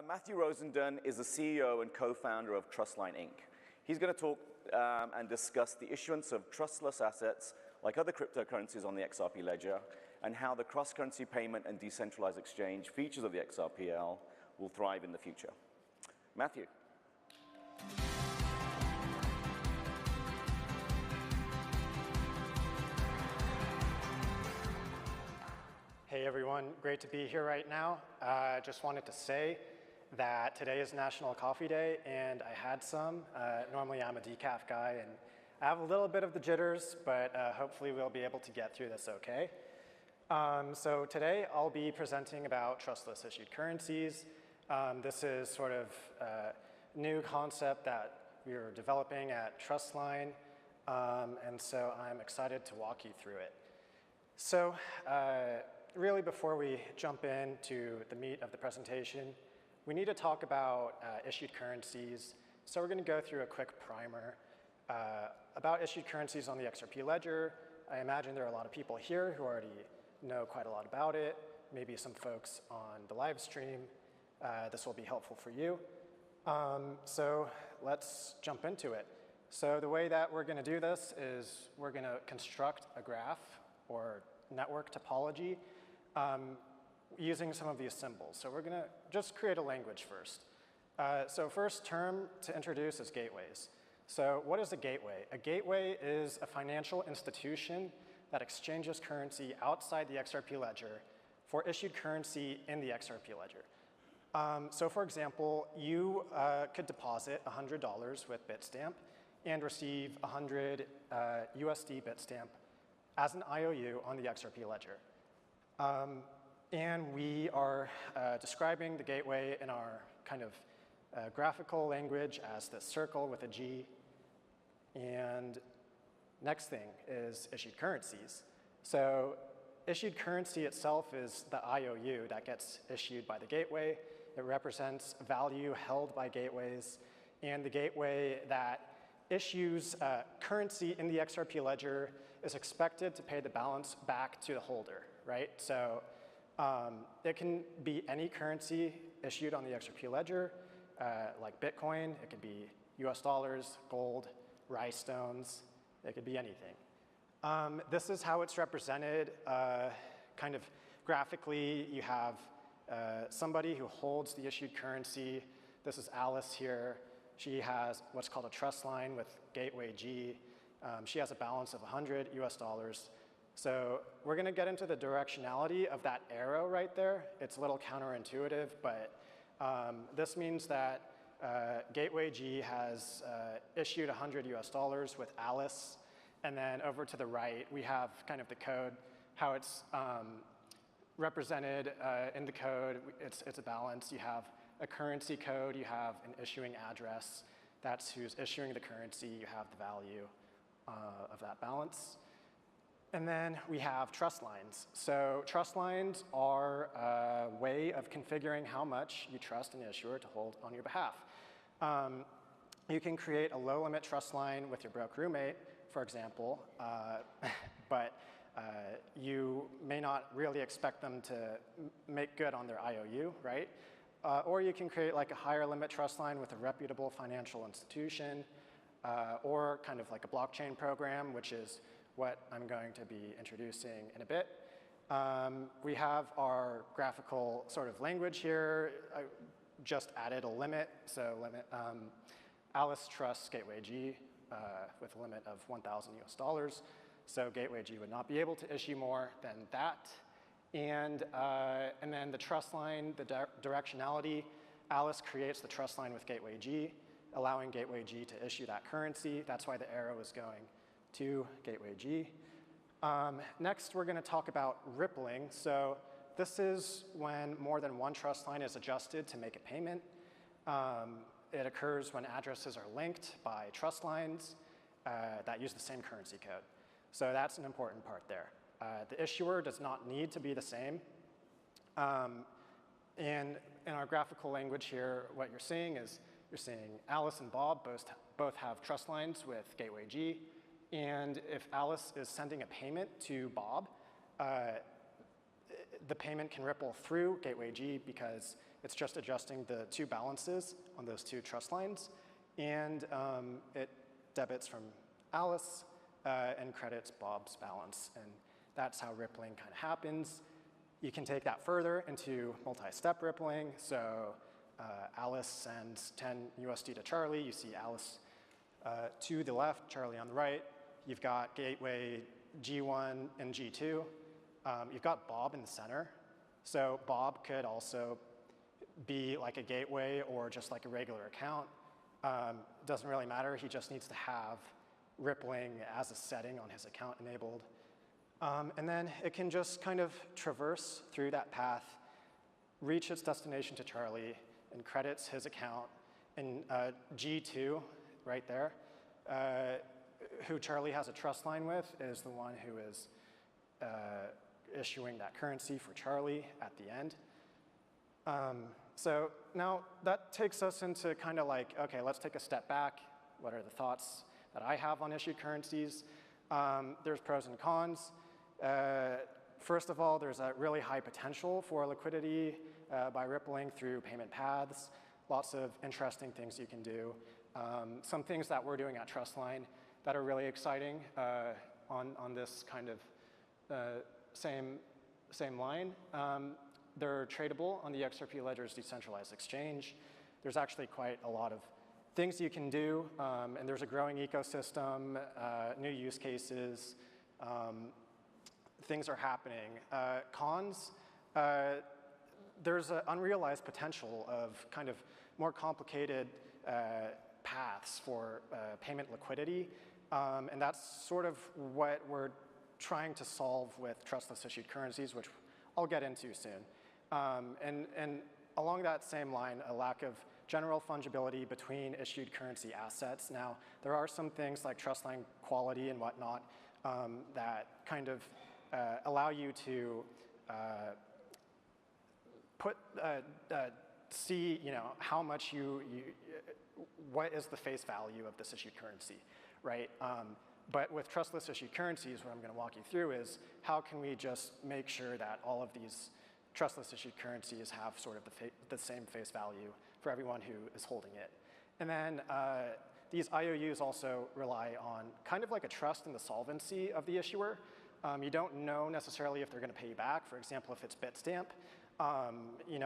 Matthew Rosendon is the CEO and co-founder of Trustline, Inc. He's going to talk and discuss the issuance of trustless assets like other cryptocurrencies on the XRP ledger and how the cross-currency payment and decentralized exchange features of the XRPL will thrive in the future. Matthew. Hey everyone, great to be here right now. Just wanted to say that today is National Coffee Day and I had some. Normally I'm a decaf guy and I have a little bit of the jitters, but hopefully we'll be able to get through this okay. So today I'll be presenting about trustless issued currencies. This is sort of a new concept that we're developing at Trustline, and so I'm excited to walk you through it. So really, before we jump into the meat of the presentation, we need to talk about issued currencies. So we're going to go through a quick primer about issued currencies on the XRP ledger. I imagine there are a lot of people here who already know quite a lot about it, maybe some folks on the live stream. This will be helpful for you. So let's jump into it. So the way that we're going to do this is we're going to construct a graph or network topology using some of these symbols. So we're going to just create a language first. So first term to introduce is gateways. So what is a gateway? A gateway is a financial institution that exchanges currency outside the XRP ledger for issued currency in the XRP ledger. So for example, you could deposit $100 with Bitstamp and receive 100 USD Bitstamp as an IOU on the XRP ledger. And we are describing the gateway in our kind of graphical language as this circle with a G. And next thing is issued currencies. So issued currency itself is the IOU that gets issued by the gateway. It represents value held by gateways. And the gateway that issues currency in the XRP ledger is expected to pay the balance back to the holder, right? So it can be any currency issued on the XRP ledger, like Bitcoin. It could be US dollars, gold, rye stones. It could be anything. This is how it's represented kind of graphically. You have somebody who holds the issued currency. This is Alice here. She has what's called a trust line with gateway G. She has a balance of 100 US dollars. So we're going to get into the directionality of that arrow right there. It's a little counterintuitive, but this means that gateway G has issued 100 US dollars with Alice. And then over to the right, we have kind of the code, how it's represented in the code. It's a balance. You have a currency code, you have an issuing address. That's who's issuing the currency. You have the value of that balance. And then we have trust lines. So trust lines are a way of configuring how much you trust an issuer to hold on your behalf. You can create a low limit trust line with your broke roommate, for example, but you may not really expect them to make good on their IOU, right? Or you can create like a higher limit trust line with a reputable financial institution, or kind of like a blockchain program, which is what I'm going to be introducing in a bit. We have our graphical sort of language here. I just added a limit. So limit Alice trusts gateway G with a limit of 1,000 US dollars. So gateway G would not be able to issue more than that. And then the trust line, the directionality, Alice creates the trust line with gateway G, allowing gateway G to issue that currency. That's why the arrow is going to gateway G. Next, we're going to talk about rippling. So this is when more than one trust line is adjusted to make a payment. It occurs when addresses are linked by trust lines that use the same currency code. So that's an important part there. The issuer does not need to be the same. And in our graphical language here, what you're seeing is you're seeing Alice and Bob both have trust lines with gateway G. And if Alice is sending a payment to Bob, the payment can ripple through gateway G because It's just adjusting the two balances on those two trust lines, and it debits from Alice and credits Bob's balance. And that's how rippling kind of happens. You can take that further into multi-step rippling. So Alice sends 10 USD to Charlie. You see Alice to the left, Charlie on the right. You've got gateway G1 and G2. You've got Bob in the center. So Bob could also be like a gateway or just like a regular account. Doesn't really matter. He just needs to have rippling as a setting on his account enabled. And then it can just kind of traverse through that path, reach its destination to Charlie, and credits his account. And G2, right there, who Charlie has a trust line with, is the one who is issuing that currency for Charlie at the end. So now that takes us into kind of like, okay, let's take a step back. What are the thoughts that I have on issued currencies? There's pros and cons. First of all, there's a really high potential for liquidity by rippling through payment paths. Lots of interesting things you can do. Some things that we're doing at Trustline that are really exciting on this kind of same line. They're tradable on the XRP Ledger's decentralized exchange. There's actually quite a lot of things you can do, and there's a growing ecosystem, new use cases, things are happening. Cons, there's an unrealized potential of kind of more complicated paths for payment liquidity, and that's sort of what we're trying to solve with trustless issued currencies, which I'll get into soon. And along that same line, a lack of general fungibility between issued currency assets. Now, there are some things like Trustline quality and whatnot that kind of allow you to see, how much what is the face value of this issued currency, right? But with trustless issued currencies, what I'm going to walk you through is how can we just make sure that all of these trustless issued currencies have sort of the same face value for everyone who is holding it. And then these IOUs also rely on kind of like a trust in the solvency of the issuer. You don't know necessarily if they're going to pay you back. For example, if it's Bitstamp,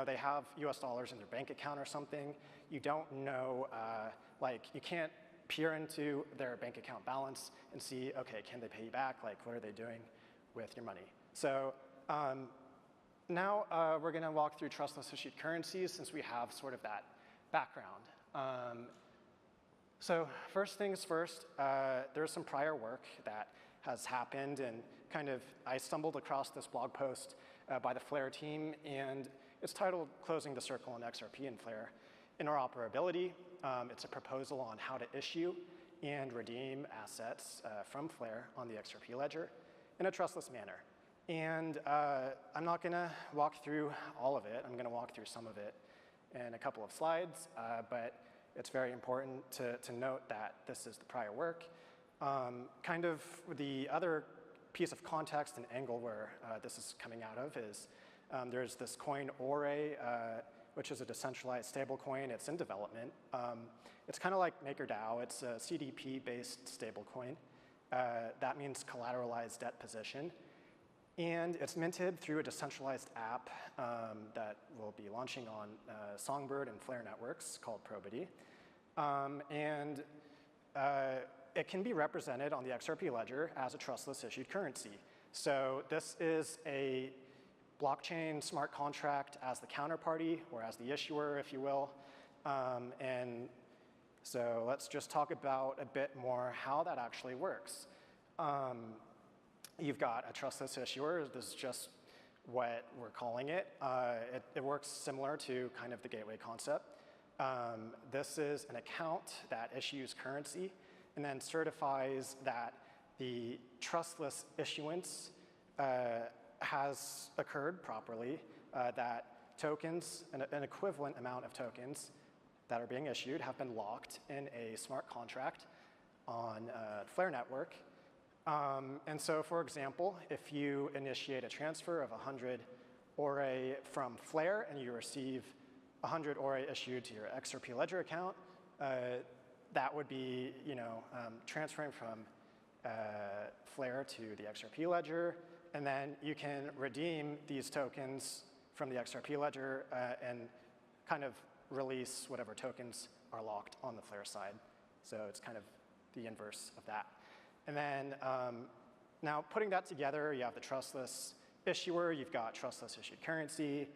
they have US dollars in their bank account or something. You don't know, you can't peer into their bank account balance and see, okay, can they pay you back? Like, what are they doing with your money? So now we're going to walk through trustless issued currencies since we have sort of that background. So first things first, there's some prior work that has happened, and kind of I stumbled across this blog post by the Flare team, and it's titled Closing the Circle on XRP and Flare Interoperability. It's a proposal on how to issue and redeem assets from Flare on the XRP ledger in a trustless manner. And I'm not going to walk through all of it. I'm going to walk through some of it in a couple of slides, but it's very important to note that this is the prior work. Kind of the other piece of context and angle where this is coming out of is there's this coin Ore, which is a decentralized stablecoin. It's in development. It's kind of like MakerDAO. It's a CDP-based stablecoin. That means collateralized debt position. And it's minted through a decentralized app that will be launching on Songbird and Flare networks called Probity. It can be represented on the XRP ledger as a trustless issued currency. So this is a blockchain smart contract as the counterparty, or as the issuer, if you will. And so let's just talk about a bit more how that actually works. You've got a trustless issuer. This is just what we're calling it. It works similar to kind of the gateway concept. This is an account that issues currency and then certifies that the trustless issuance has occurred properly, that tokens, an equivalent amount of tokens that are being issued have been locked in a smart contract on Flare network. And so, for example, if you initiate a transfer of 100 Ore from Flare and you receive 100 Ore issued to your XRP ledger account, that would be transferring from Flare to the XRP ledger, and then you can redeem these tokens from the XRP ledger and kind of release whatever tokens are locked on the Flare side. So it's kind of the inverse of that. And then now putting that together, you have the trustless issuer, you've got trustless issued currency,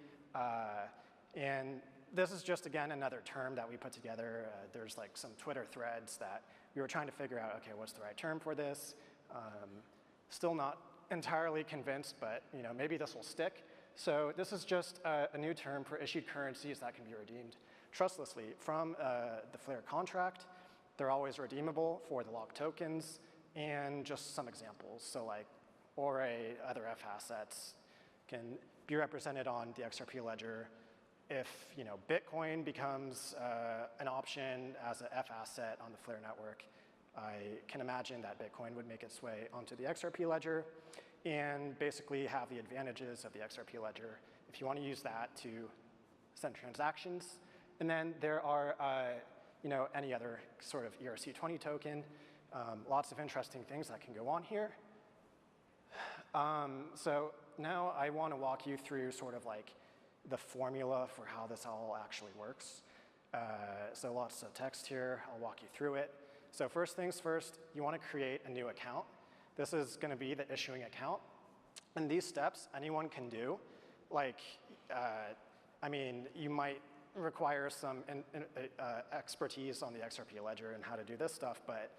and this is just, again, another term that we put together. There's like some Twitter threads that we were trying to figure out, okay, what's the right term for this? Still not entirely convinced, but maybe this will stick. So this is just a new term for issued currencies that can be redeemed trustlessly from the Flare contract. They're always redeemable for the locked tokens, and just some examples. So like Ore, other F assets can be represented on the XRP ledger. If Bitcoin becomes an option as an F asset on the Flare network, I can imagine that Bitcoin would make its way onto the XRP ledger and basically have the advantages of the XRP ledger if you want to use that to send transactions. And then there are any other sort of ERC20 token, lots of interesting things that can go on here. So now I want to walk you through sort of like the formula for how this all actually works. So lots of text here, I'll walk you through it. So first things first, you want to create a new account. This is going to be the issuing account. And these steps anyone can do. Like, I mean, you might require some expertise on the XRP ledger and how to do this stuff, but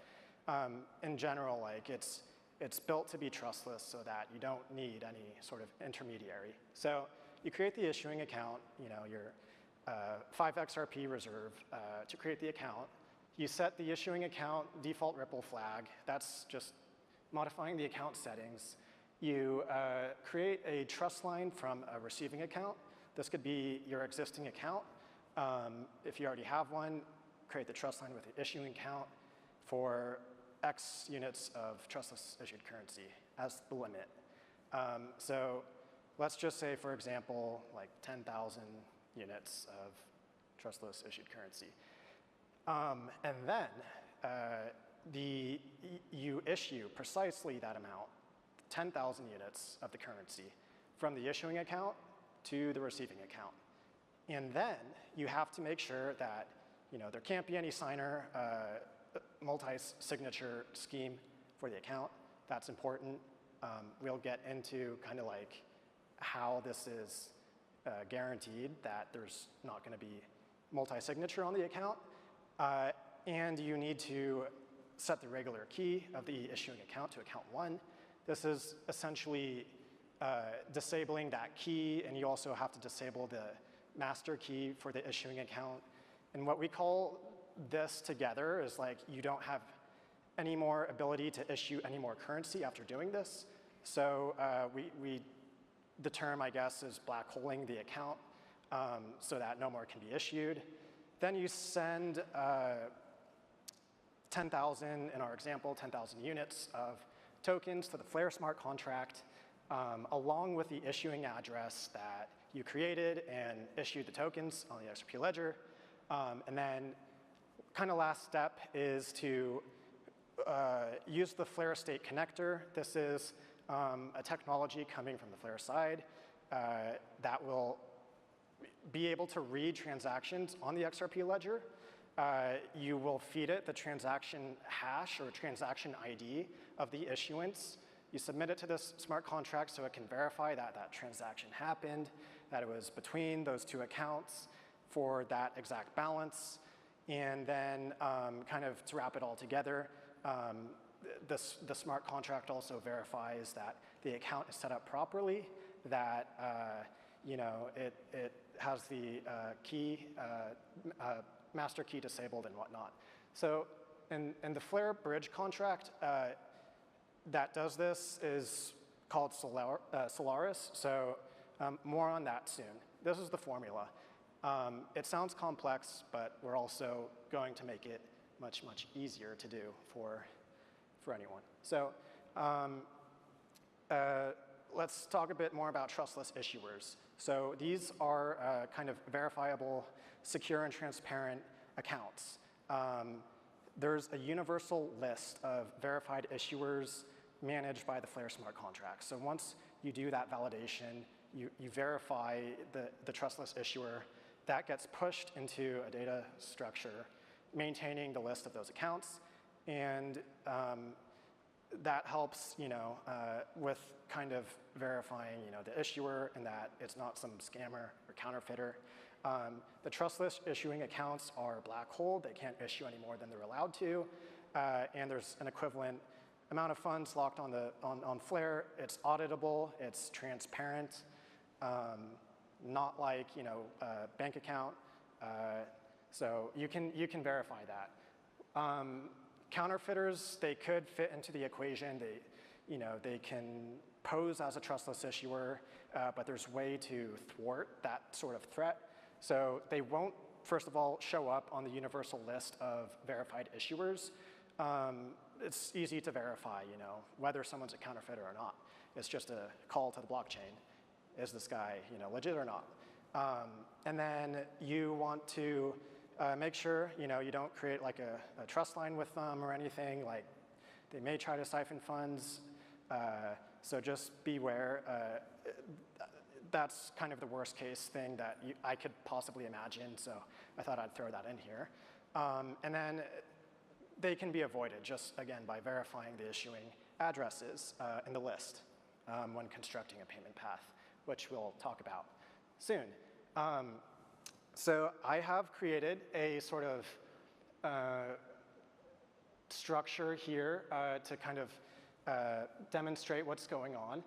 in general, like it's built to be trustless so that you don't need any sort of intermediary. So you create the issuing account, your 5 XRP reserve to create the account. You set the issuing account default Ripple flag. That's just modifying the account settings. You create a trust line from a receiving account. This could be your existing account. If you already have one, create the trust line with the issuing account for X units of trustless issued currency as the limit. So let's just say, for example, like 10,000 units of trustless issued currency. And then you issue precisely that amount, 10,000 units of the currency from the issuing account to the receiving account. And then you have to make sure that there can't be any signer multi-signature scheme for the account. That's important. We'll get into kind of like how this is guaranteed that there's not going to be multi-signature on the account. And you need to set the regular key of the issuing account to account 1. This is essentially disabling that key, and you also have to disable the master key for the issuing account. And what we call this together is like you don't have any more ability to issue any more currency after doing this. So the term, I guess, is black holing the account so that no more can be issued. Then you send 10,000, in our example, 10,000 units of tokens to the Flare smart contract along with the issuing address that you created and issued the tokens on the XRP ledger. And then kind of last step is to use the Flare State connector. This is a technology coming from the Flare side that will be able to read transactions on the XRP ledger. You will feed it the transaction hash or transaction ID of the issuance. You submit it to this smart contract so it can verify that that transaction happened, that it was between those two accounts for that exact balance. And then kind of to wrap it all together, the smart contract also verifies that the account is set up properly, that it has the key, master key disabled and whatnot. So in the Flare bridge contract that does this is called Solaris. So more on that soon. This is the formula. It sounds complex, but we're also going to make it much, much easier to do for anyone. So let's talk a bit more about trustless issuers. So these are kind of verifiable, secure, and transparent accounts. There's a universal list of verified issuers managed by the Flare smart contract. So once you do that validation, you verify the trustless issuer, that gets pushed into a data structure maintaining the list of those accounts. And that helps, with kind of verifying, the issuer and that it's not some scammer or counterfeiter. The trustless issuing accounts are black hole. They can't issue any more than they're allowed to. And there's an equivalent amount of funds locked on Flare. It's auditable. It's transparent. Not like, a bank account. So you can verify that. Counterfeiters, they could fit into the equation. They can pose as a trustless issuer, but there's way to thwart that sort of threat. So they won't, first of all, show up on the universal list of verified issuers. It's easy to verify, whether someone's a counterfeiter or not. It's just a call to the blockchain. Is this guy, legit or not? And then you want to make sure, you don't create like a trust line with them or anything. Like they may try to siphon funds. So just beware. That's kind of the worst case thing that I could possibly imagine. So I thought I'd throw that in here. And then they can be avoided just, again, by verifying the issuing addresses in the list when constructing a payment path, which we'll talk about soon. So I have created a sort of structure here to kind of demonstrate what's going on.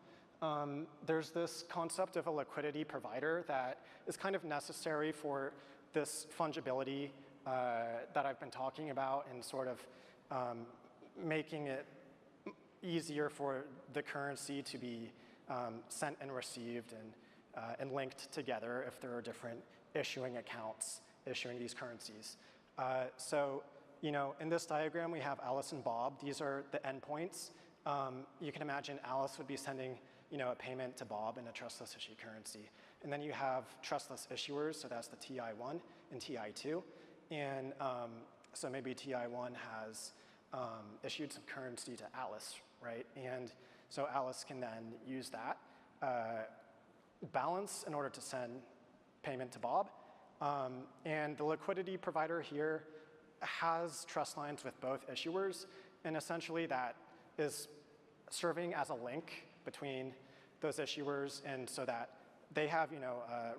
There's this concept of a liquidity provider that is kind of necessary for this fungibility that I've been talking about and sort of making it easier for the currency to be sent and received and linked together if there are different issuing accounts issuing these currencies. So, in this diagram, we have Alice and Bob. These are the endpoints. You can imagine Alice would be sending, a payment to Bob in a trustless issue currency. And then you have trustless issuers, so that's the TI1 and TI2. And so maybe TI1 has issued some currency to Alice, right? And so Alice can then use that balance in order to send payment to Bob. And the liquidity provider here has trust lines with both issuers, and essentially that is serving as a link between those issuers, and so that they have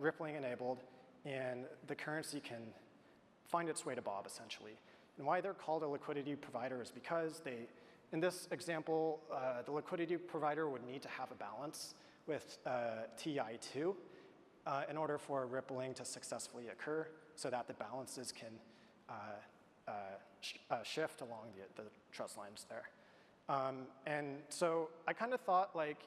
rippling enabled, and the currency can find its way to Bob essentially. And why they're called a liquidity provider is because in this example, the liquidity provider would need to have a balance with TI2 in order for rippling to successfully occur, so that the balances can shift along the trust lines there. And so I kind of thought, like,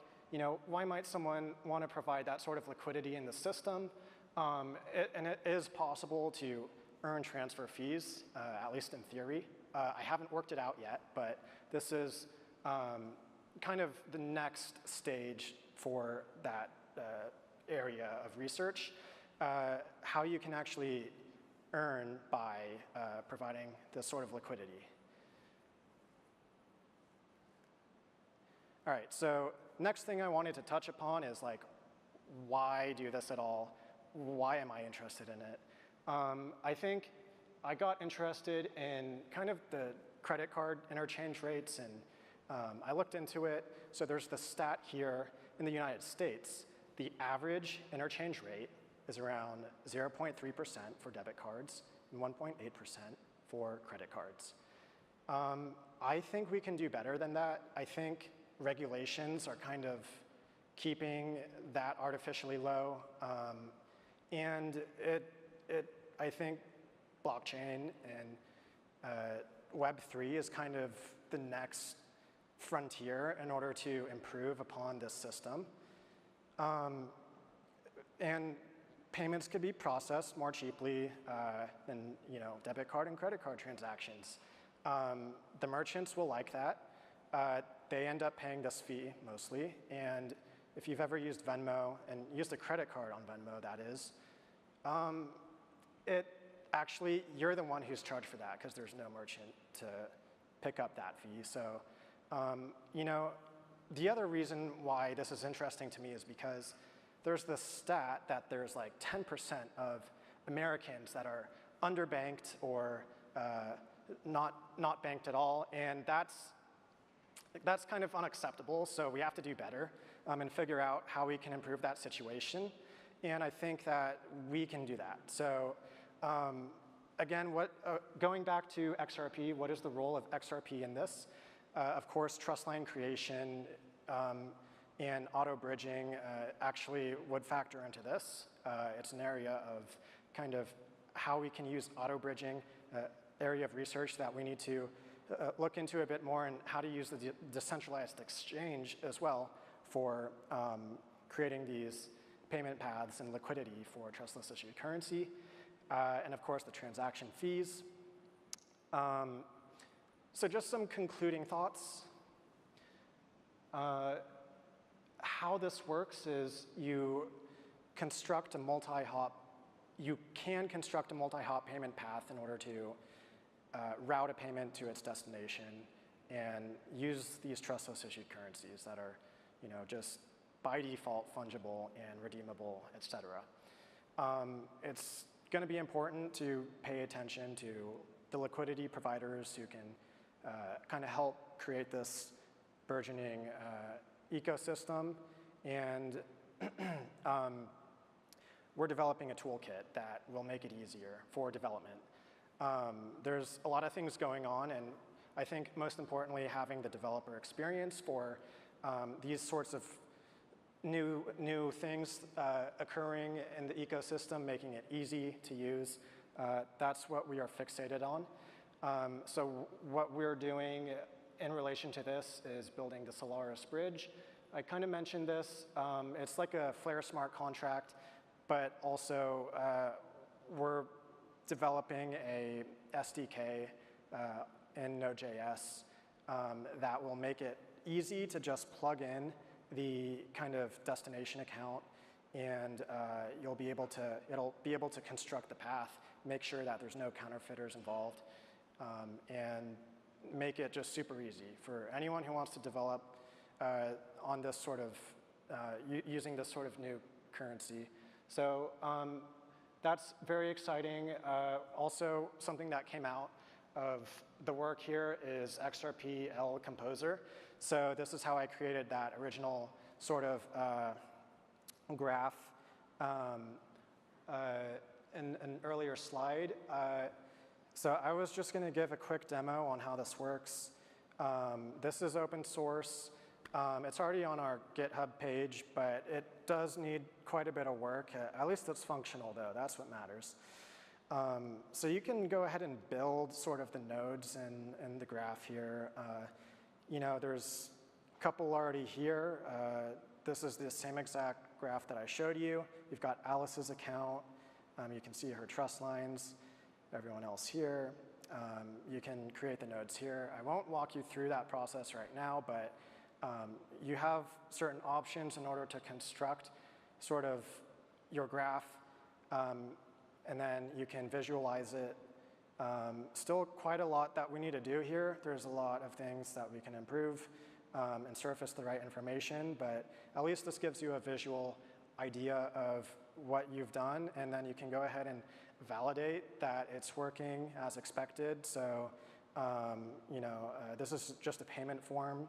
why might someone want to provide that sort of liquidity in the system? And it is possible to earn transfer fees, at least in theory. I haven't worked it out yet, but this is kind of the next stage for that area of research, how you can actually earn by providing this sort of liquidity. All right, so next thing I wanted to touch upon is, like, why do this at all? Why am I interested in it? I think I got interested in kind of the credit card interchange rates, and I looked into it. So there's the stat here in the United States. The average interchange rate is around 0.3% for debit cards and 1.8% for credit cards. I think we can do better than that. I think regulations are kind of keeping that artificially low. And I think blockchain and Web3 is kind of the next frontier in order to improve upon this system. And payments could be processed more cheaply than debit card and credit card transactions. The merchants will like that. They end up paying this fee mostly, and if you've ever used Venmo and used a credit card on Venmo, that is, actually, you're the one who's charged for that because there's no merchant to pick up that fee. So, you know, the other reason why this is interesting to me is because there's this stat that there's like 10% of Americans that are underbanked or not banked at all, and that's kind of unacceptable. So we have to do better and figure out how we can improve that situation. And I think that we can do that. So again, going back to XRP, what is the role of XRP in this? Of course, Trustline creation and auto bridging actually would factor into this. It's an area of kind of how we can use auto bridging, area of research that we need to look into a bit more, and how to use the decentralized exchange as well for creating these payment paths and liquidity for trustless issued currency. And of course, the transaction fees. So just some concluding thoughts. How this works is you can construct a multi-hop payment path in order to route a payment to its destination and use these trustless issued currencies that are, you know, just by default fungible and redeemable, et cetera. It's going to be important to pay attention to the liquidity providers who can kind of help create this burgeoning ecosystem. And we're developing a toolkit that will make it easier for development. There's a lot of things going on, and I think most importantly, having the developer experience for these sorts of new things occurring in the ecosystem, making it easy to use. That's what we are fixated on. So what we're doing in relation to this is building the Solaris bridge. I kind of mentioned this. It's like a Flare smart contract, but also we're developing a SDK in Node.js that will make it easy to just plug in the kind of destination account, and it'll be able to construct the path, make sure that there's no counterfeiters involved, and make it just super easy for anyone who wants to develop on this sort of using this sort of new currency. So that's very exciting. Also, something that came out of the work here is XRP L Composer. So this is how I created that original sort of graph in an earlier slide. So I was just going to give a quick demo on how this works. This is open source. It's already on our GitHub page, but it does need quite a bit of work. At least it's functional, though. That's what matters. So you can go ahead and build sort of the nodes in the graph here. You know, there's a couple already here. This is the same exact graph that I showed you. You've got Alice's account. You can see her trust lines. Everyone else here. You can create the nodes here. I won't walk you through that process right now, but you have certain options in order to construct sort of your graph, and then you can visualize it. Still quite a lot that we need to do here. There's a lot of things that we can improve and surface the right information, but at least this gives you a visual idea of what you've done, and then you can go ahead and validate that it's working as expected. So you know, this is just a payment form,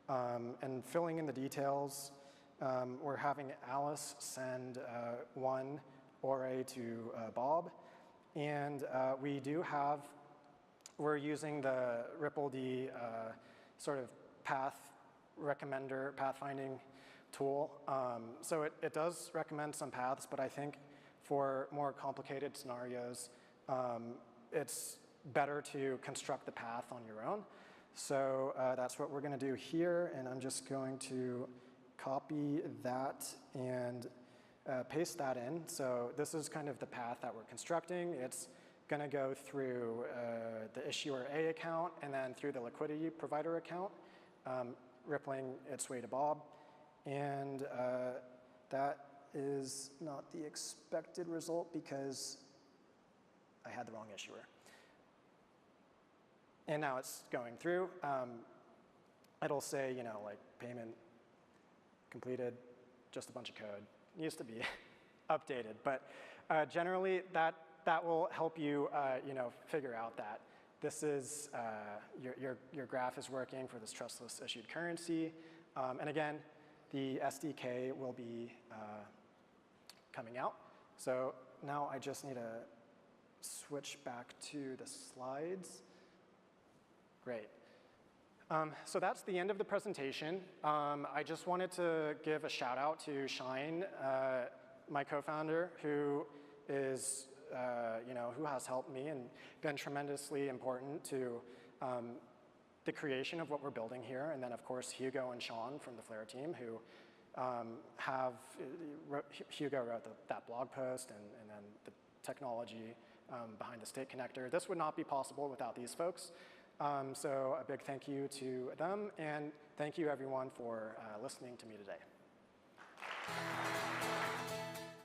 and filling in the details. We're having Alice send one ORA to Bob, and we're using the RippleD sort of pathfinding tool. So it does recommend some paths, but I think for more complicated scenarios, it's better to construct the path on your own. So that's what we're going to do here, and I'm just going to copy that and paste that in. So this is kind of the path that we're constructing. It's going to go through the issuer A account and then through the liquidity provider account, rippling its way to Bob. And that is not the expected result because I had the wrong issuer. And now it's going through. It'll say, you know, like payment completed, just a bunch of code. It used to be updated, but generally that will help you, you know, figure out that this is your graph is working for this trustless issued currency. And again, the SDK will be coming out. So now I just need to switch back to the slides. Great. So that's the end of the presentation. I just wanted to give a shout out to Shine, my co-founder, who is, you know, who has helped me and been tremendously important to the creation of what we're building here. And then, of course, Hugo and Sean from the Flare team, who Hugo wrote that blog post and then the technology behind the state connector. This would not be possible without these folks. So a big thank you to them, and thank you everyone for listening to me today.